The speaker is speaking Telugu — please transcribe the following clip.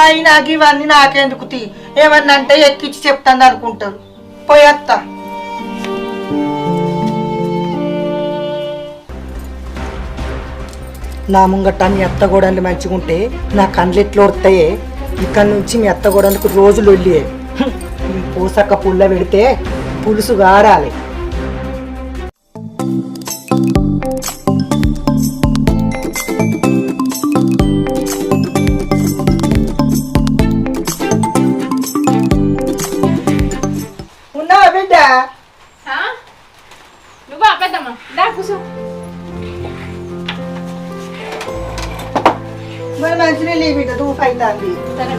అయినా ఇవన్నీ నాకెందుకు తీ ఏమన్నా అంటే ఎక్కించి చెప్తాను అనుకుంటారు పోయేత్తా నా ముంగట మీ అత్తగోడలు మంచిగుంటే నా కండ్లు ఎట్లా వస్తాయే ఇక్కడ నుంచి మీ అత్తగోడలకు రోజులు వెళ్ళియే పూసక్క పుల్ల పెడితే పులుసు గారాలి ఉన్నావా బిడ్డ నువ్వా పెద్దమ్మ దా కూర్చో మరి మంచిగా లే బిడ్డ దూపు అవుతుంది సరే